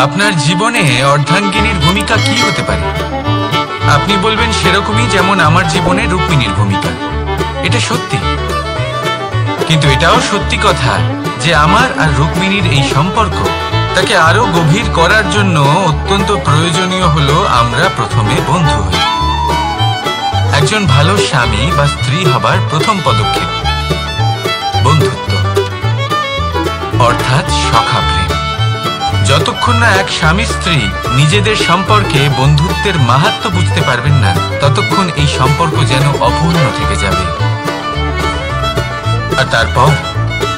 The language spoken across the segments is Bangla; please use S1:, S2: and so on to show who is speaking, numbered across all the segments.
S1: আপনার জীবনে অর্ধাঙ্গিনীর ভূমিকা কি হতে পারে? আপনি বলবেন সেরকমই যেমন আমার জীবনে রুক্মিণীর ভূমিকা। এটা সত্যি, কিন্তু এটাও সত্যি কথা যে আমার আর রুক্মিণীর এই সম্পর্ক তাকে আরো গভীর করার জন্য অত্যন্ত প্রয়োজনীয় হলো আমরা প্রথমে বন্ধু হই। একজন ভালো স্বামী বা স্ত্রী হবার প্রথম পদক্ষেপ বন্ধুত্ব, অর্থাৎ সখা প্রেম। যতক্ষণ না এক স্বামী স্ত্রী নিজেদের সম্পর্কে বন্ধুত্বের মাহাত্ম্য বুঝতে পারবেন না, ততক্ষণ এই সম্পর্ক যেন অপূর্ণ থেকে যাবে। আর তারপর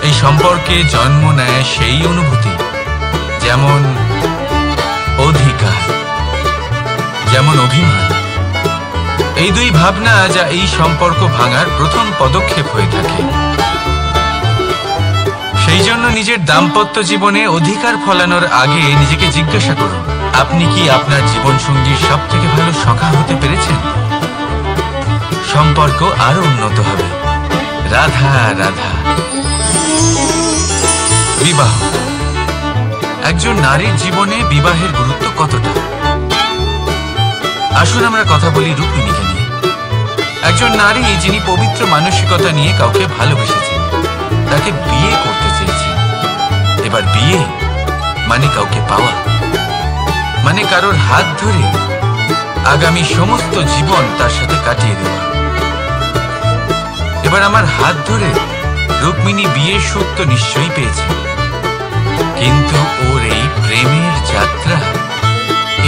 S1: এই সম্পর্কে জন্ম নেয় সেই অনুভূতি, যেমন অধিকার, যেমন অভিমান। এই দুই ভাবনা যা এই সম্পর্ক ভাঙার প্রথম পদক্ষেপ হয়ে থাকে। সেই জন্য নিজের দাম্পত্য জীবনে অধিকার ফলানোর আগে নিজেকে জিজ্ঞাসা করুন, আপনি কি আপনার জীবনসঙ্গীর সব থেকে ভালো সখা হতে পেরেছেন? সম্পর্ক আরো উন্নত হবে। রাধা রাধা। বিবাহ। একজন নারীর জীবনে বিবাহের গুরুত্ব কতটা? আসুন আমরা কথা বলি রুক্মিণীকে নিয়ে। একজন নারী যিনি পবিত্র মানসিকতা নিয়ে কাউকে ভালোবেসেছেন, তাকে বিয়ে করতে চেয়েছেন। এবার বিয়ে মানে কাউকে পাওয়া, মানে কারোর হাত ধরে আগামী সমস্ত জীবন তার সাথে কাটিয়ে দেওয়া। এবার আমার হাত ধরে রুক্মিণী বিয়ের সুখ তো নিশ্চয়ই পেয়েছে, কিন্তু ওর এই প্রেমের যাত্রা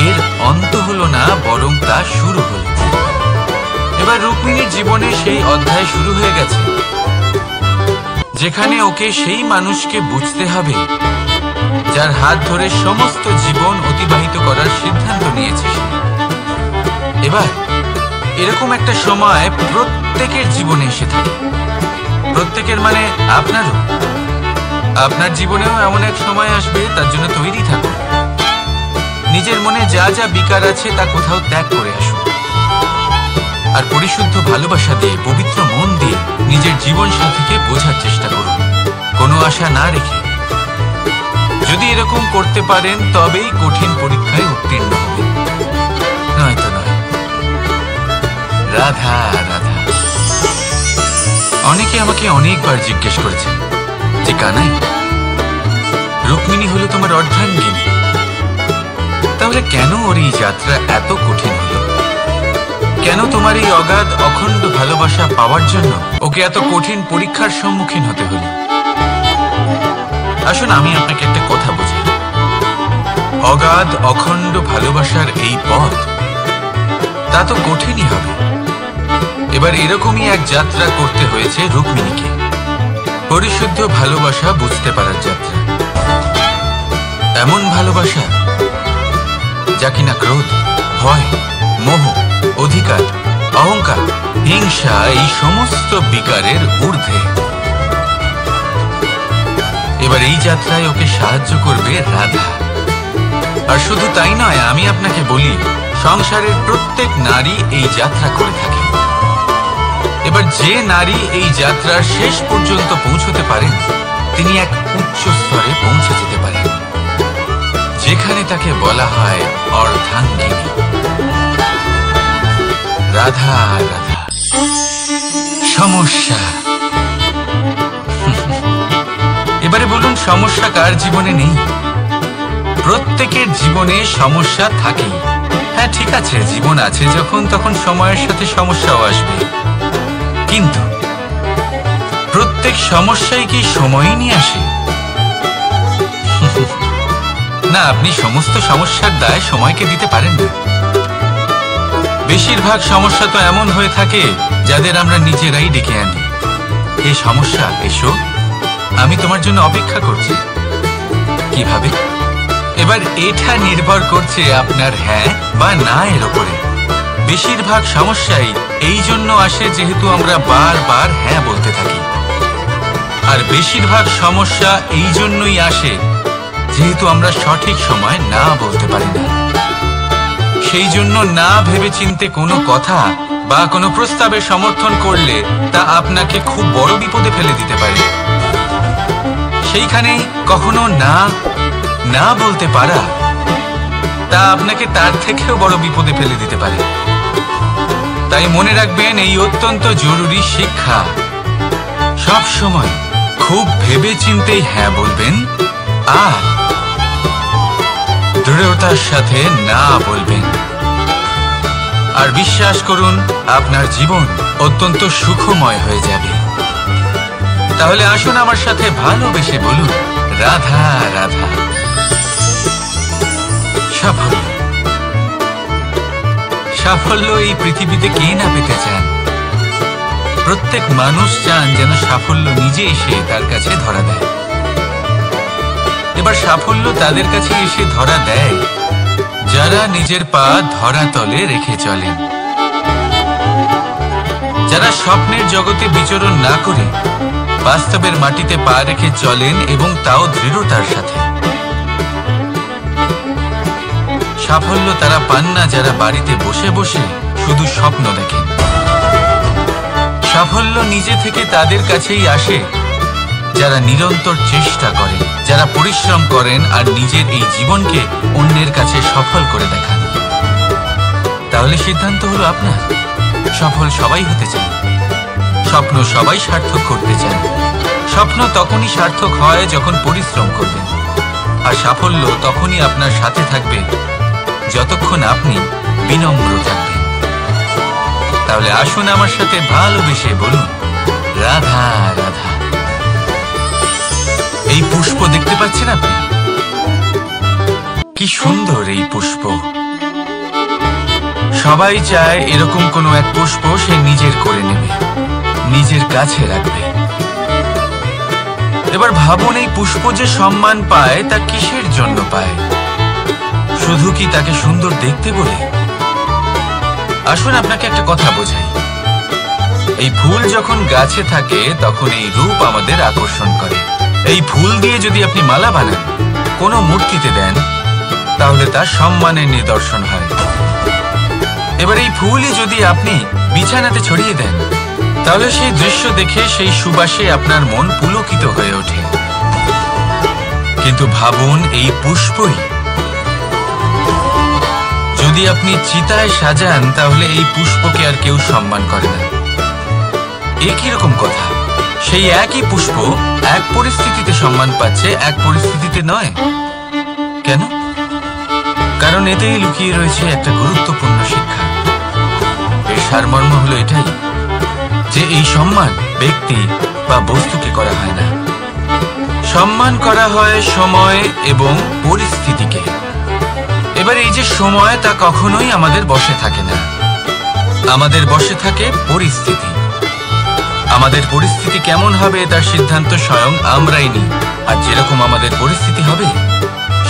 S1: এর অন্ত হলো না, বরং তা শুরু হলো। এবার রুক্মিণীর জীবনে সেই অধ্যায় শুরু হয়ে গেছে যেখানে ওকে সেই মানুষকে বুঝতে হবে যার হাত ধরে সমস্ত জীবন অতিবাহিত করার সিদ্ধান্ত নিয়েছে সে। এবার এরকম একটা সময় প্রত্যেকের জীবনে এসে থাকে, প্রত্যেকের মানে আপনারও। আপনার জীবনেও এমন এক সময় আসবে, তার জন্য তৈরি থাকুন। নিজের মনে যা যা বিকার আছে তা কোথাও ত্যাগ করে আসুন, আর পরিশুদ্ধ ভালোবাসা দিয়ে, পবিত্র মন দিয়ে নিজের জীবন সাথীকে বোঝার চেষ্টা করুন, কোনো আশা না রেখে। যদি এরকম করতে পারেন তবেই কঠিন পরীক্ষায় উত্তীর্ণ হবেন, নয়তো নয়। রাধা রাধা। অনেকে আমাকে অনেকবার জিজ্ঞেস করেছেন যে কানাই, রুক্মিণী হলো তোমার অর্ধাঙ্গিনী, তাহলে কেন ওর এই যাত্রা এত কঠিন হলো? কেন তোমার এই অগাধ অখণ্ড ভালোবাসা পাওয়ার জন্য ওকে এত কঠিন পরীক্ষার সম্মুখীন হতে হলো? আসুন আমি আপনাকে একটা কথা বোঝাই। অগাধ অখণ্ড ভালোবাসার এই পথ তা তো কঠিনই হবে। এবার এরকমই এক যাত্রা করতে হয়েছে রুক্মিণীকে, পরিশুদ্ধ ভালোবাসা বুঝতে পারার যাত্রা। এমন ভালোবাসা যা কিনা ক্রোধ, ভয়, মোহ, অধিকার, অহংকার, হিংসা এই সমস্ত বিকারের ঊর্ধ্বে। এবার এই যাত্রায় ওকে সাহায্য করবে রাধা। আর শুধু তাই নয়, আমি আপনাকে বলি, সংসারের প্রত্যেক নারী এই যাত্রা করে থাকে। এবার যে নারী এই যাত্রার শেষ পর্যন্ত পৌঁছতে পারেন, তিনি এক উচ্চ স্তরে পৌঁছে যেতে পারেন, যেখানে তাকে বলা হয় অর্ধাঙ্গিনী। রাধা রাধা। সমস্যা। এবারে বলুন, সমস্যা কার জীবনে নেই? প্রত্যেকের জীবনে সমস্যা থাকেই। হ্যাঁ ঠিক আছে, জীবন আছে যখন, তখন সময়ের সাথে সমস্যাও আসবে, কিন্তু প্রত্যেক সমস্যাই কি সময়ই নিয়ে আসে? না, আপনি সমস্ত সমস্যার দায় সময়কে দিতে পারেন না। বেশিরভাগ সমস্যা তো এমন হয়ে থাকে যাদের আমরা নিজেরাই ডেকে আনি। এই সমস্যা, এসো, আমি তোমার জন্য অপেক্ষা করছি। কিভাবে? এবার এটা নির্ভর করছে আপনার হ্যাঁ বা না এর উপরে। বেশিরভাগ সমস্যাই এই জন্য আসে যেহেতু আমরা বারবার হ্যাঁ বলতে থাকি, আর বেশিরভাগ সমস্যা এই জন্যই আসে যেহেতু আমরা সঠিক সময় না বলতে পারি না। সেই জন্য না ভেবেচিন্তে কোনো কথা বা কোনো প্রস্তাবে সমর্থন করলে তা আপনাকে খুব বড় বিপদে ফেলে দিতে পারে। সেইখানেই কখনো না না বলতে পারা তা আপনাকে তার থেকেও বড় বিপদে ফেলে দিতে পারে। তাই মনে রাখবেন, এই অত্যন্ত জরুরি শিক্ষা। সব সময় খুব ভেবেচিন্তেই হ্যাঁ বলবেন আর দৃঢ়তার সাথে না বলবেন। আর বিশ্বাস করুন, আপনার জীবন অত্যন্ত সুখময় হয়ে যাবে। তাহলে আসুন আমার সাথে ভালোবেসে বলুন, রাধা রাধা। সাফল্য, সাফল্য এই পৃথিবীতে কে না পেতে চান? প্রত্যেক মানুষ চান যেন সাফল্য নিজে এসে তার কাছে ধরা দেয়। এবার সাফল্য তাদের কাছে এসে ধরা দেয় যারা নিজের পা ধরাতলে রেখে চলেন, যারা স্বপ্নের জগতে বিচরণ না করে বাস্তবের মাটিতে পা রেখে চলেন এবং তাও দৃঢ়তার সাথে। সাফল্য তারা পান না যারা বাড়িতে বসে বসে শুধু স্বপ্ন দেখেন। সাফল্য নিজে থেকে তাদের কাছেই আসে যারা নিরন্তর চেষ্টা করেন, যারা পরিশ্রম করেন আর নিজের এই জীবনকে অন্যের কাছে সফল করে দেখান। তাহলে সিদ্ধান্ত হলো আপনার। সফল সবাই হতে চান, স্বপ্ন সবাই সার্থক করতে চান। স্বপ্ন তখনই সার্থক হয় যখন পরিশ্রম করবেন, আর সাফল্য তখনই আপনার সাথে থাকবে যতক্ষণ আপনি বিনম্র থাকবেন। তাহলে আসুন আমার সাথে ভালোবেসে বলুন, রাধা রাধা। এই পুষ্প দেখতে পাচ্ছেন আপনি? কি সুন্দর এই পুষ্প। সবাই চায় এরকম কোনো এক পুষ্প সে নিজের করে নেবে, নিজের কাছে রাখবে। এবার ভাবুন, এই পুষ্প যে সম্মান পায় তা কিসের জন্য পায়? শুধু কি তাকে সুন্দর দেখতে বলে? আসুন আপনাকে একটা কথা বোঝাই। এই ফুল যখন গাছে থাকে তখন এই রূপ আমাদের আকর্ষণ করে। এই ফুল দিয়ে যদি আপনি মালা বানান, কোনো মূর্তিতে দেন, তাহলে তা সম্মানের নিদর্শন হয়। এবার এই ফুলই যদি আপনি বিছানাতে ছড়িয়ে দেন, তাহলে সেই দৃশ্য দেখে সেই সুবাসে আপনার মন পুলকিত হয়ে ওঠে। কিন্তু ভাবুন, এই পুষ্পই যদি আপনি চিতায় সাজান, তাহলে এই পুষ্পকে আর কেউ সম্মান করে না। একই রকম কথা, সেই একই পুষ্প এক পরিস্থিতিতে সম্মান পাচ্ছে, এক পরিস্থিতিতে নয়। কেন? কারণ এতেই লুকিয়ে রয়েছে একটা গুরুত্বপূর্ণ শিক্ষা। এর সারমর্ম হলো এটাই যে এই সম্মান ব্যক্তি বা বস্তুকে করা হয় না, সম্মান করা হয় সময় এবং পরিস্থিতিকে। এবার এই যে সময়, তা কখনোই আমাদের বশে থাকে না। আমাদের বশে থাকে পরিস্থিতি। আমাদের পরিস্থিতি কেমন হবে তার সিদ্ধান্ত স্বয়ং আমরাই নিই। আর যেরকম আমাদের পরিস্থিতি হবে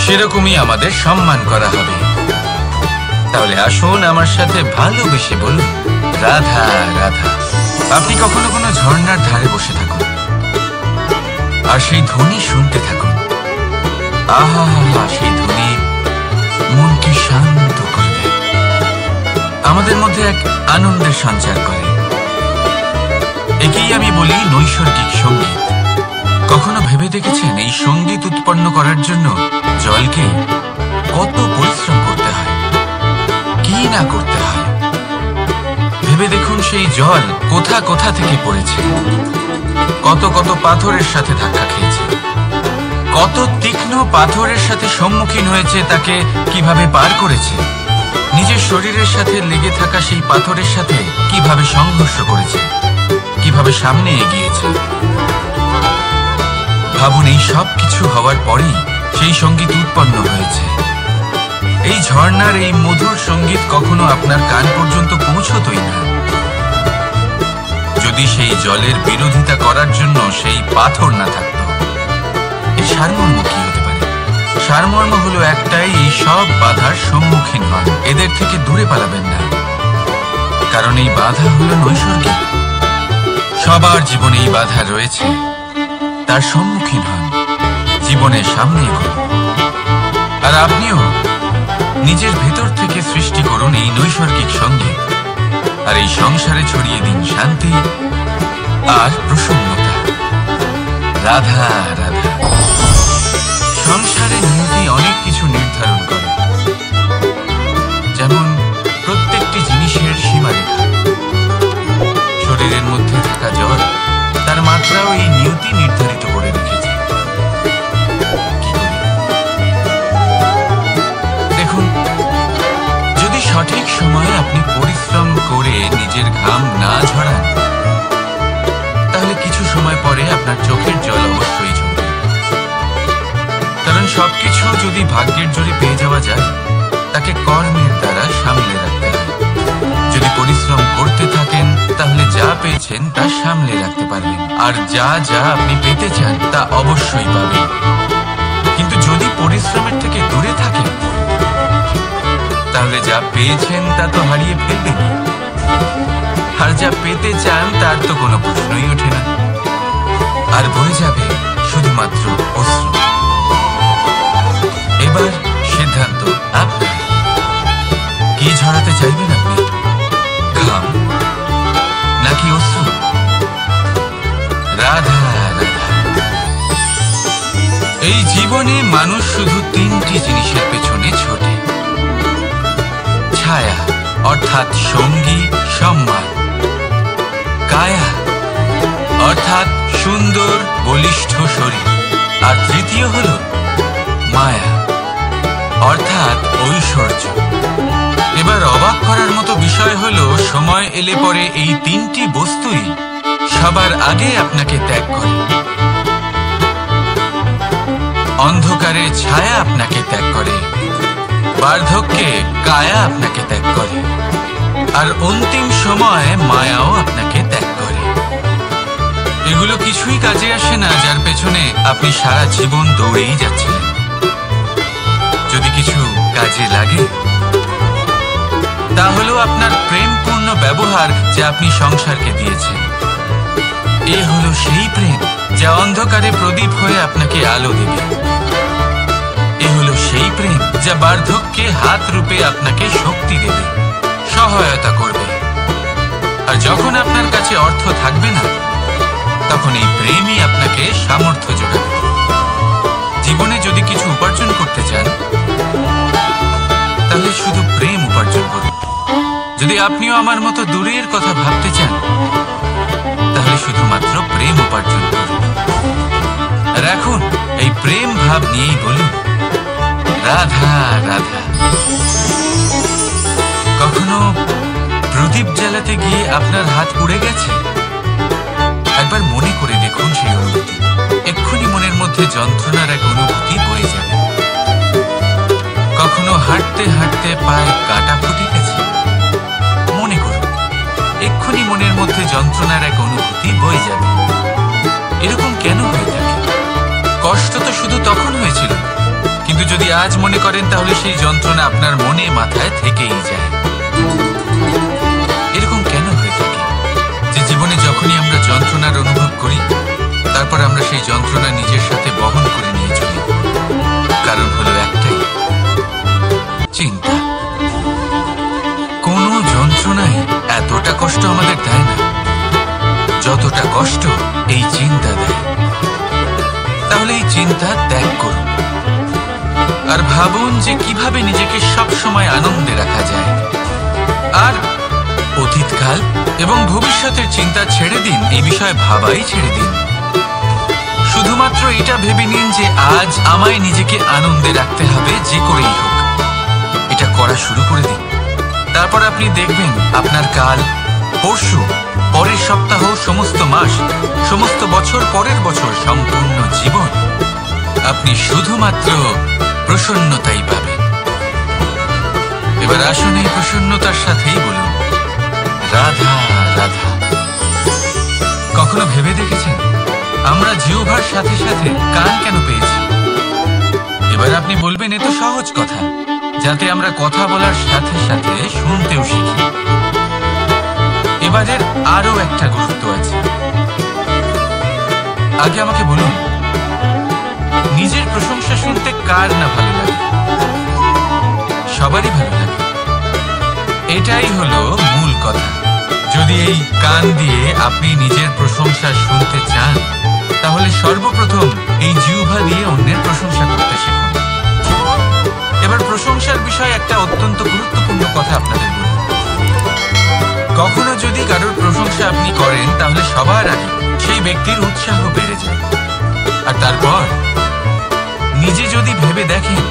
S1: সেরকমই আমাদের সম্মান করা হবে। তাহলে আসুন আমার সাথে ভালোবেসে বলুন, রাধা রাধা। আপনি কখনো কোনো ঝর্ণার ধারে বসে থাকুন আর সেই ধ্বনি শুনতে থাকুন। আহা, সেই ধ্বনি মনকে শান্ত করে দেয়, আমাদের মধ্যে এক আনন্দের সঞ্চার করে। একেই আমি বলি নৈসর্গিক সঙ্গীত। কখনো ভেবে দেখেছেন এই সঙ্গীত উৎপন্ন করার জন্য জলকে কত পরিশ্রম করতে হয়, কি না করতে হয়? ভেবে দেখুন, সেই জল কোথা কোথা থেকে পড়েছে, কত কত পাথরের সাথে ধাক্কা খেয়েছে, কত তীক্ষ্ণ পাথরের সাথে সম্মুখীন হয়েছে, তাকে কিভাবে পার করেছে, নিজের শরীরের সাথে লেগে থাকা সেই পাথরের সাথে কিভাবে সংঘর্ষ করেছে, কিভাবে সামনে এগিয়েছে। ভাবুন, এই সব কিছু হওয়ার পরেই সেই সঙ্গীত উৎপন্ন হয়েছে। এই ঝর্ণার এই মধুর সঙ্গীত কখনো আপনার কান পর্যন্ত পৌঁছতই না যদি সেই জলের বিরোধিতা করার জন্য সেই পাথর না থাকত। এই সারমর্ম কি হতে পারে? সারমর্ম হলো একটাই, এই সব বাধার সম্মুখীন হন, এদের থেকে দূরে পালাবেন না। কারণ এই বাধা হলো নৈসর্গিক। সবার জীবনে এই বাধা রয়েছে, তার সম্মুখীন হন, জীবনের সামনে এগোন। আর আপনিও নিজের ভেতর থেকে সৃষ্টি করুন এই নৈসর্গিক সঙ্গীত, আর এই সংসারে ছড়িয়ে দিন শান্তি আর প্রসন্নতা। রাধা রাধা। সংসারে নিয়তি অনেক কিছু নির্ধারণ করে, যেমন প্রত্যেকটি জিনিসের সীমারেখা। শরীরের মধ্যে থাকা জল, তার মাত্রাও এই নিয়তি নির্ধারিত করে রেখেছে। কি করি? দেখুন, যদি সঠিক সময়ে আপনি পরিশ্রম করে নিজের ঘাম না ঝরান, তাহলে কিছু সময় পরে আপনার চোখের জল অবশ্যই ঝরবে। কারণ সবকিছু যদি ভাগ্যের জোরে পেয়ে যাওয়া যায়, তাকে কর্মের দ্বারা সামলে রাখতে হয়। যদি পরিশ্রম করতে থাকেন, তাহলে যা পেয়েছেন তা সামলে রাখতে পারবেন, আর যা যা আপনি পেতে চান তা অবশ্যই পাবেন। কিন্তু যদি পরিশ্রমের থেকে দূরে থাকেন, তাহলে যা পেয়েছেন তা তো হারিয়ে ফেলবেন, আর যা পেতে চান তার তো কোনো প্রশ্নই ওঠে না, আর বয়ে যাবে শুধুমাত্র অশ্রু। এবার সিদ্ধান্ত আপনার। কি ঝরাতে চাইবেন আপনি? ঘাম নাকি অশ্রু? রাধা রাধা। এই জীবনে মানুষ শুধু তিনটি জিনিসের পেছনে ছোটে: ছায়া অর্থাৎ সঙ্গী সম্মান, কায়া অর্থাৎ সুন্দর বলিষ্ঠ শরীর, আর তৃতীয় হল মায়া অর্থাৎ ঐশ্বর্য। এবার অবাক করার মতো বিষয় হলো, সময় এলে পরে এই তিনটি বস্তুই সবার আগে আপনাকে ত্যাগ করে। অন্ধকারে ছায়া আপনাকে ত্যাগ করে, বার্ধক্যে কায়া আপনাকে ত্যাগ করে, আর অন্তিম সময়ে মায়াও আপনাকে ত্যাগ করে। এগুলো কিছুই কাজে আসে না যার পেছনে আপনি সারা জীবন দৌড়েই যাচ্ছিলেন। যদি কিছু কাজে লাগে, তা হলো আপনার প্রেমপূর্ণ ব্যবহার যা আপনি সংসারকে দিয়েছেন। এ হলো সেই প্রেম যা অন্ধকারে প্রদীপ হয়ে আপনাকে আলো দেবে। এ হলো সেই প্রেম যা বার্ধক্যে হাত রূপে আপনাকে শক্তি দেবে, সহায়তা করবে। আর যখন আপনার কাছে অর্থ থাকবে না, তখন এই প্রেমই আপনাকে সামর্থ্য যোগাবে। জীবনে যদি কিছু উপার্জন করতে চান, তাহলে শুধু প্রেম উপার্জন করুন। যদি আপনিও আমার মতো দূরের কথা ভাবতে চান, তাহলে শুধুমাত্র প্রেম উপার্জন করুন। আর এখন এই প্রেম ভাব নিয়েই বলুন, রাধা রাধা। কখনো প্রদীপ জ্বালাতে গিয়ে আপনার হাত পুড়ে গেছে? একবার মনে করে দেখুন সেই অনুভূতি। এক্ষুনি মনের মধ্যে যন্ত্রণার এক অনুভূতি বয়ে যাবে। কখনো হাঁটতে হাঁটতে পায়ে কাঁটা ফুটে গেছে? মনে করুন, এক্ষুনি মনের মধ্যে যন্ত্রণার এক অনুভূতি বয়ে যাবে। এরকম কেন হয়ে থাকে? কষ্ট তো শুধু তখন হয়েছিল, কিন্তু যদি আজ মনে করেন, তাহলে সেই যন্ত্রণা আপনার মনে মাথায় থেকেই যায়। এরকম কেন হয়ে থাকে যে জীবনে যখনই আমরা যন্ত্রণার অনুভব করি, তারপর আমরা সেই যন্ত্রণা নিজের সাথে বহন করে নিয়ে চলি? কারণ হলো একটাই, চিন্তা। কোনো যন্ত্রণাই এতটা কষ্ট আমাদের দেয় না যতটা কষ্ট এই চিন্তা দেয়। তাহলে এই চিন্তা ত্যাগ করুন, আর ভাবুন যে কিভাবে নিজেকে সবসময় আনন্দে রাখা যায়। আর অতীতকাল এবং ভবিষ্যতের চিন্তা ছেড়ে দিন, এই বিষয়ে ভাবাই ছেড়ে দিন। শুধুমাত্র এটা ভেবে নিন যে আজ আমায় নিজেকে আনন্দে রাখতে হবে, যে করেই হোক। এটা করা শুরু করে দিন। তারপর আপনি দেখবেন আপনার কাল, পরশু, পরের সপ্তাহ, সমস্ত মাস, সমস্ত বছর, পরের বছর, সম্পূর্ণ জীবন আপনি শুধুমাত্র প্রসন্নতাই পাবেন। এবার আসুন এই প্রসন্নতার সাথেই বলুন, রাধা রাধা। কখনো ভেবে দেখেছেন আমরা জিহ্বার সাথে সাথে কান কেন পেয়েছি? এবার আপনি বলবেন, এ তো সহজ কথা, যাতে আমরা কথা বলার সাথে সাথে শুনতেও শিখি। এবারের আরো একটা গুরুত্ব আছে। আগে আমাকে বলুন, নিজের প্রশংসা শুনতে কার না ভালো লাগে? সবারই ভালো লাগে। এটাই হলো মূল কথা। যদি এই কান দিয়ে আপনি নিজের প্রশংসা শুনতে চান, তাহলে সর্বপ্রথম এই জিহ্বা দিয়ে অন্যের প্রশংসা করতে শিখুন। এবার প্রশংসার বিষয়ে একটা অত্যন্ত গুরুত্বপূর্ণ কথা আপনাদের বলি। কখনো যদি কারোর প্রশংসা আপনি করেন, তাহলে সবার আগে সেই ব্যক্তির উৎসাহ বেড়ে যায়। আর তারপর নিজে যদি ভেবে দেখেন,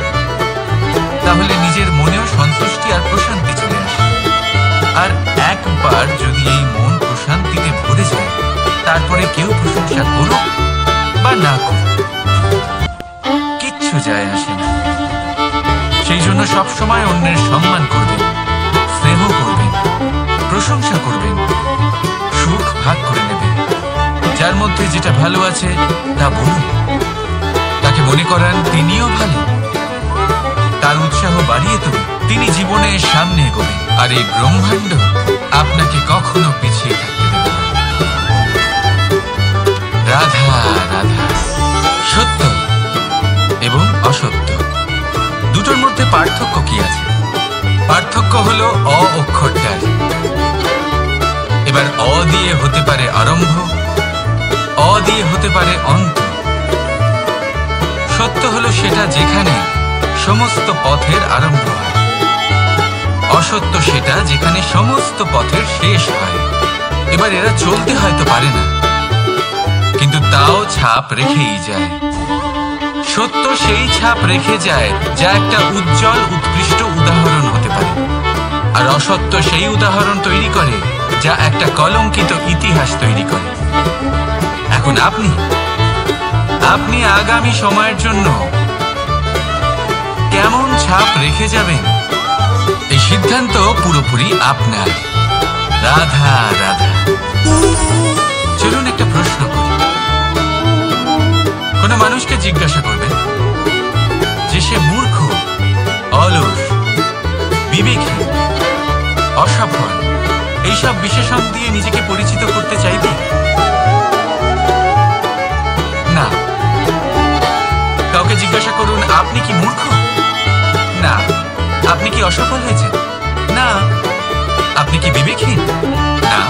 S1: তাহলে নিজের মনেও সন্তুষ্টি আর প্রশান্তি চলে আসে। আর একবার যদি এই মন প্রশান্তিতে ভরে যায়, তারপরে কেউ প্রশংসা করুক বা না করুক, কিচ্ছু যায় আসে না। সেই জন্য সবসময় অন্যের সম্মান করবেন, স্নেহ করবেন, প্রশংসা করবেন, সুখ ভাগ করে নেবেন। যার মধ্যে যেটা ভালো আছে তা বলুন, তাকে মনে করান তিনিও ভালো, তার উৎসাহ বাড়িয়ে তুলুন। তিনি জীবনে সামনে এগোবেন, আর এই ব্রহ্মাণ্ড আপনাকে কখনো পিছিয়ে থাকতে দেবে না। রাধা রাধা। সত্য এবং অসত্য দুটোর মধ্যে পার্থক্য কি আছে? পার্থক্য হলো অ অক্ষরটার। এবার অ দিয়ে হতে পারে আরম্ভ, অ দিয়ে হতে পারে অন্ত। সত্য হলো সেটা যেখানে সমস্ত পথের আরম্ভ হয়, অসত্য সেটা যেখানে সমস্ত পথের শেষ হয়। এবার এরা চলতে হয়তো পারে না, কিন্তু তাও ছাপ রেখেই যায়। সত্য সেই ছাপ রেখে যায় যা একটা উজ্জ্বল উৎকৃষ্ট উদাহরণ হতে পারে, আর অসত্য সেই উদাহরণ তৈরি করে যা একটা কলঙ্কিত ইতিহাস তৈরি করে। এখন আপনি আগামী সময়ের জন্য কেমন ছাপ রেখে যাবেন, এই সিদ্ধান্ত পুরোপুরি আপনার। রাধা রাধা। চলুন একটা প্রশ্ন করি। কোনো মানুষকে জিজ্ঞাসা করবেন যে সে মূর্খ, অলস, বিবেকহীন, অসফল, এইসব বিশেষণ দিয়ে নিজেকে পরিচিত করতে চাইবে? না। কাউকে জিজ্ঞাসা করুন, আপনি কি মূর্খ? না। আপনি কি অসফল হয়েছেন? না। আপনি কি বিবেকহীন? না।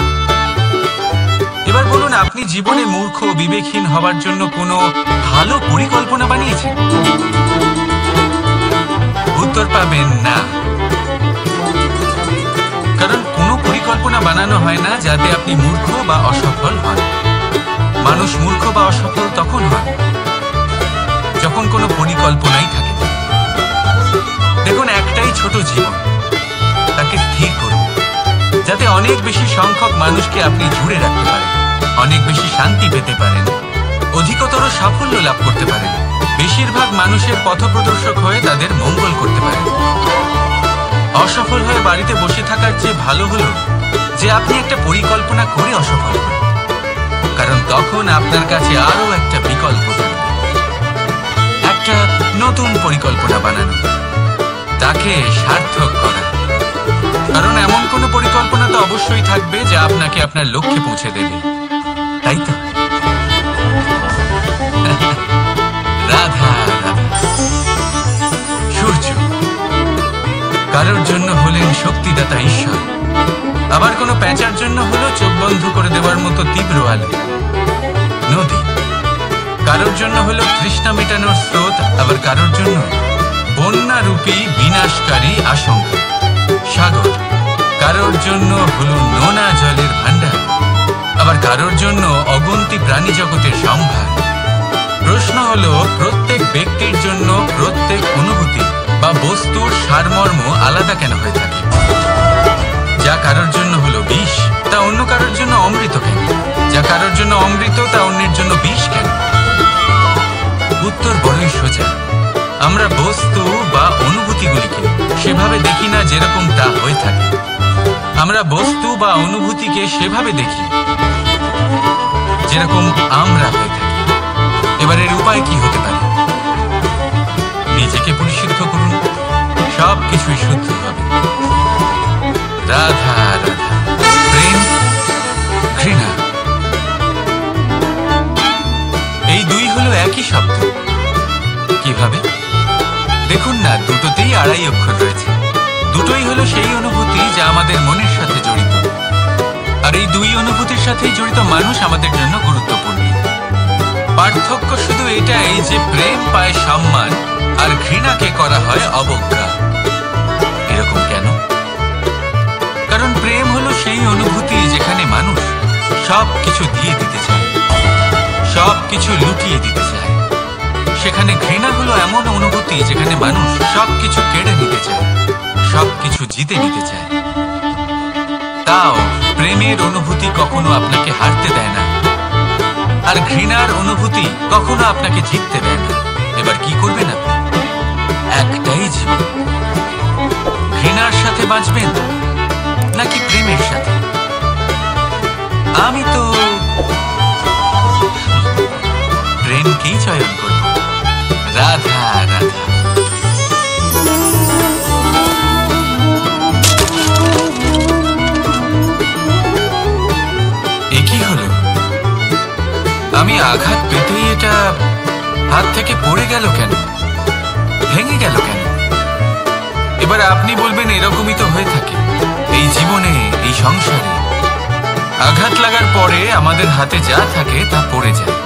S1: এবার বলুন, আপনি জীবনে মূর্খ, বিবেকহীন হবার জন্য কোনো ভালো পরিকল্পনা বানিয়েছেন? উত্তর পাবেন না। কারণ কোনো পরিকল্পনা বানানো হয় না যাতে আপনি মূর্খ বা অসফল হন। মানুষ মূর্খ বা অসফল তখন হয় যখন কোনো পরিকল্পনাই থাকে না। দেখুন, একটাই ছোট জীবন, তাকে স্থির করুন যাতে অনেক বেশি সংখ্যক মানুষকে আপনি জুড়ে রাখতে পারেন, অনেক বেশি শান্তি পেতে পারেন, অধিকতর সাফল্য লাভ করতে পারেন, বেশিরভাগ মানুষের পথপ্রদর্শক হয়ে তাদের মঙ্গল করতে পারেন। অসফল হয়ে বাড়িতে বসে থাকার চেয়ে ভালো হলো যে আপনি একটা পরিকল্পনা করে অসফল হন, কারণ তখন আপনার কাছে আরো একটা বিকল্প থাকবে, একটা নতুন পরিকল্পনা বানানো, তাকে সার্থক করা। কারণ এমন কোনো পরিকল্পনা তো অবশ্যই থাকবে যা আপনাকে আপনার লক্ষ্যে পৌঁছে দেবে, তাই তো? রাধা রাধা। সূর্য কারোর জন্য হলেন শক্তিদাতা ঈশ্বর, আবার কোনো প্যাঁচার জন্য হলো চোখ বন্ধ করে দেওয়ার মতো তীব্র আলো। নদী কারোর জন্য হলো তৃষ্ণা মেটানোর স্রোত, আবার কারোর জন্য বন্যারূপী বিনাশকারী আশঙ্কা। সাগর কারোর জন্য হলো নোনা জলের ভান্ডার, আবার কারোর জন্য অগুন্তি প্রাণী জগতের সম্ভার। প্রশ্ন হলো, প্রত্যেক ব্যক্তির জন্য প্রত্যেক অনুভূতি বা বস্তুর সারমর্ম আলাদা কেন হয়ে থাকে? যা কারোর জন্য হলো বিষ, তা অন্য কারোর জন্য অমৃত কেন? যা কারোর জন্য অমৃত, তা অন্যের জন্য বিষ কেন? উত্তর বড়ই সোজা। আমরা বস্তু বা অনুভূতিগুলিকে সেভাবে দেখি না যেরকম তা হয়ে থাকে। আমরা বস্তু বা অনুভূতিকে সেভাবে দেখি যেরকম আমরা হয়ে থাকি। এবার এর উপায় কি হতে পারে? নিজেকে পরিশুদ্ধ করুন, সব কিছুই শুদ্ধ হবে। রাধা রাধা। প্রেম, ঘৃণা, এই দুই হলো একই শব্দ। কিভাবে? দেখুন না, দুটোতেই আড়াই অক্ষর রয়েছে। দুটোই হলো সেই অনুভূতি যা আমাদের মনের সাথে জড়িত। আর আর এই দুই অনুভূতির সাথেই জড়িত মানুষ আমাদের জন্য গুরুত্বপূর্ণ। পার্থক্য শুধু এটাই যে প্রেম পায় সম্মান আর ঘৃণাকে করা হয় অবজ্ঞা। এরকম কেন? কারণ প্রেম হলো সেই অনুভূতি যেখানে মানুষ সব কিছু দিয়ে দিতে চায়, সব কিছু লুটিয়ে দিতে চায়। সেখানে ঘৃণা হলো এমন অনুভূতি যেখানে মানুষ সব কিছু কেড়ে নিতে চায়, সব কিছু জিতে নিতে চায়। তাও প্রেমের অনুভূতি কখনো আপনাকে হারতে দেয় না, আর ঘৃণার অনুভূতি কখনো আপনাকে জিততে দেয় না। এবার কি করবেন আপনি? একটাই জীবন, ঘৃণার সাথে বাঁচবেন নাকি প্রেমের সাথে? আমি তো প্রেমকেই চয়ন করব। রাধা রাধা। কি হলো? আমি আঘাত পেতেই এটা হাত থেকে পড়ে গেল কেন, ভেঙে গেল কেন? এবার আপনি বলবেন এরকমই তো হয়ে থাকে এই জীবনে, এই সংসারে। আঘাত লাগার পরে আমাদের হাতে যা থাকে তা পড়ে যায়,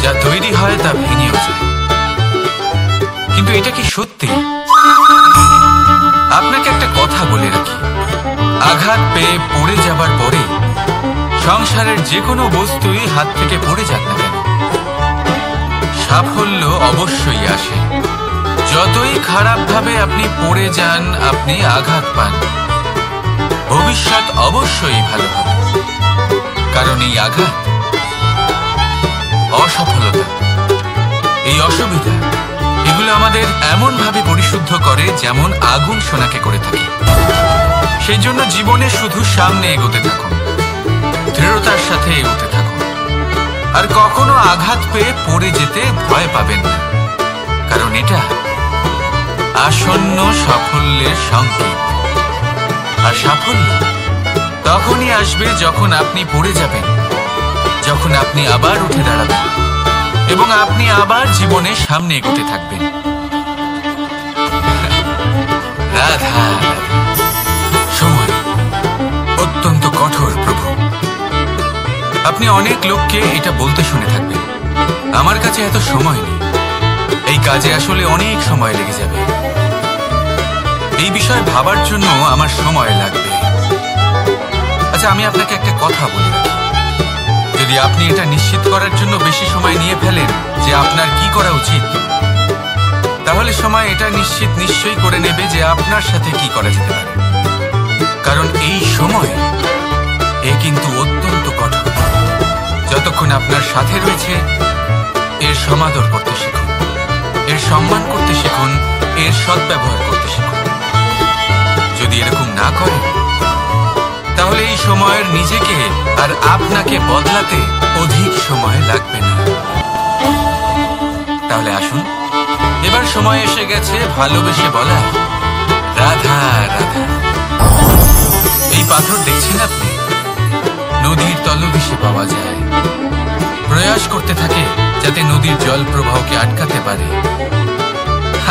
S1: যা তৈরি হয় তা ভেঙেও যায়। কিন্তু এটা কি সত্যি? আপনাকে একটা কথা বলে রাখি, আঘাত পেয়ে পড়ে যাবার পরে সংসারের যে কোনো বস্তুই হাত থেকে পড়ে যাক না কেন, সাফল্য অবশ্যই আসে। যতই খারাপভাবে আপনি পড়ে যান, আপনি আঘাত পান, ভবিষ্যৎ অবশ্যই ভালো হবে। কারণ এই আঘাত, অসফলতা, এই অসুবিধা, এগুলো আমাদের এমনভাবে পরিশুদ্ধ করে যেমন আগুন সোনাকে করে থাকে। সেই জন্য জীবনে শুধু সামনে এগোতে থাকুন, দৃঢ়তার সাথে এগোতে থাকুন, আর কখনো আঘাত পেয়ে পড়ে যেতে ভয় পাবেন না। কারণ এটা আসন্ন সাফল্যের সংকেত। আর সাফল্য তখনই আসবে যখন আপনি পড়ে যাবেন, যখন আপনি আবার উঠে দাঁড়াবেন এবং আপনি আবার জীবনে সামনে এগোতে থাকবেন। রাধা রাধা। সময় অত্যন্ত কঠোর প্রভু। আপনি অনেক লোককে এটা বলতে শুনে থাকবেন, আমার কাছে এত সময় নেই, এই কাজে আসলে অনেক সময় লেগে যাবে, এই বিষয়ে ভাবার জন্য আমার সময় লাগবে। আচ্ছা, আমি আপনাকে একটা কথা বলি, যদি আপনি এটা নিশ্চিত করার জন্য বেশি সময় নিয়ে ফেলেন যে আপনার কি করা উচিত, তাহলে সময় এটা নিশ্চয়ই করে নেবে যে আপনার সাথে কি করা যেতে পারে। কারণ এই সময় কিন্তু অত্যন্ত কঠোর। যতক্ষণ আপনার সাথে রয়েছে এর সমাদর করতে শিখুন, এর সম্মান করতে শিখুন, এর সদ্ব্যবহার করতে শিখুন। যদি এরকম না করেন, তাহলে এই সময়ের নিজেকে আর আপনাকে বদলাতে অধিক সময় লাগবে না। তাহলে আসুন, এবার সময় এসে গেছে ভালোবেসে বলা রাধা রাধা। এই পাথর দেখছেন আপনি, নদীর তলদেশে পাওয়া যায়। প্রয়াস করতে থাকে যাতে নদীর জল প্রবাহকে আটকাতে পারে।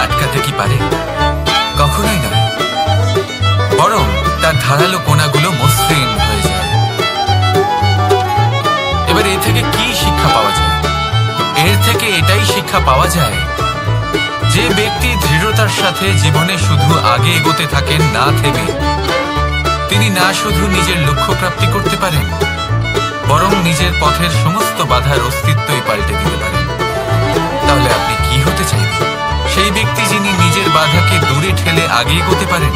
S1: আটকাতে কি পারে? কখনোই নয়, বরং তার ধারালো কোণাগুলো মসৃণ হয়ে যায়। এবার এ থেকে কি শিক্ষা পাওয়া যায়? এর থেকে এটাই শিক্ষা পাওয়া যায় যে ব্যক্তি দৃঢ়তার সাথে জীবনে শুধু আগে এগোতে থাকেন না থেমে, তিনি না শুধু নিজের লক্ষ্য প্রাপ্তি করতে পারেন, বরং নিজের পথের সমস্ত বাধার অস্তিত্বই পাল্টে দিতে পারেন। তাহলে আপনি কি হতে চাইবেন? সেই ব্যক্তি যিনি নিজের বাধাকে দূরে ঠেলে আগে এগোতে পারেন,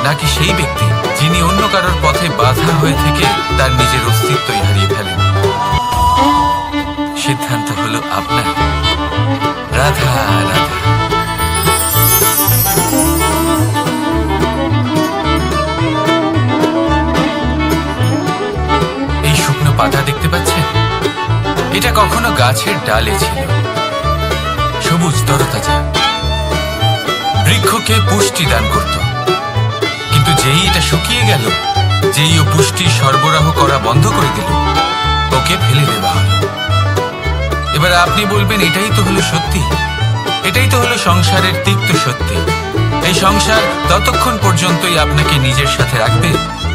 S1: নাকি সেই ব্যক্তি যিনি অন্য কারোর পথে বাধা হয়ে থেকে তার নিজের অস্তিত্বই হারিয়ে ফেলেন? সিদ্ধান্ত হলো আপনার। রাধা রাধা। এই শুকনো পাতা দেখতে পাচ্ছেন? এটা কখনো গাছের ডালে ছিল, সবুজ তরতাজা, বৃক্ষকে পুষ্টি দান করত। কিন্তু যেই এটা শুকিয়ে গেল, যেই ও পুষ্টি সরবরাহ করা বন্ধ করে দিল, ওকে ফেলে দেওয়া হলো। এবার আপনি বলবেন এটাই তো হলো সত্যি, এটাই তো হলো সংসারের তিক্ত সত্যি। এই সংসার ততক্ষণ পর্যন্তই আপনাকে নিজের সাথে রাখবে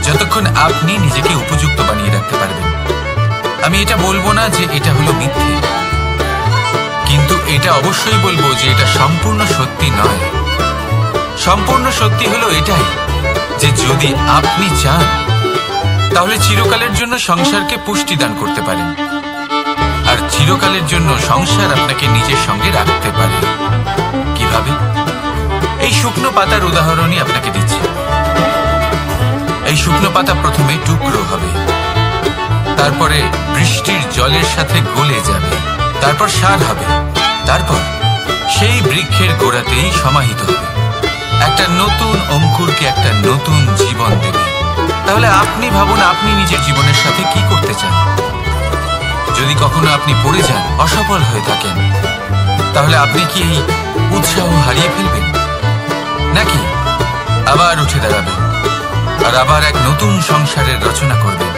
S1: যতক্ষণ আপনি নিজেকে উপযুক্ত বানিয়ে রাখতে পারবেন। আমি এটা বলবো না যে এটা হলো মিথ্যে, কিন্তু এটা অবশ্যই বলবো যে এটা সম্পূর্ণ সত্যি নয়। সম্পূর্ণ সত্যি হলো এটাই যে যদি আপনি চান তাহলে চিরকালের জন্য সংসারকে পুষ্টি দান করতে পারেন, আর চিরকালের জন্য সংসার আপনাকে নিজের সঙ্গে রাখতে পারে। কিভাবে? এই শুকনো পাতার উদাহরণই আপনাকে দিচ্ছি। এই শুকনো পাতা প্রথমে টুকরো হবে, তারপরে বৃষ্টির জলের সাথে গলে যাবে, তারপর সার হবে, তারপর সেই বৃক্ষের গোড়াতেই সমাহিত হবে, একটা নতুন অঙ্কুরকে একটা নতুন জীবন দেবে। তাহলে আপনি ভাবুন, আপনি নিজের জীবনের সাথে কি করতে চান? যদি কখনো আপনি পড়ে যান, অসফল হয়ে থাকেন, তাহলে আপনি কি এই উৎসাহ হারিয়ে ফেলবেন, নাকি আবার উঠে দাঁড়াবেন আর আবার এক নতুন সংসারের রচনা করবেন?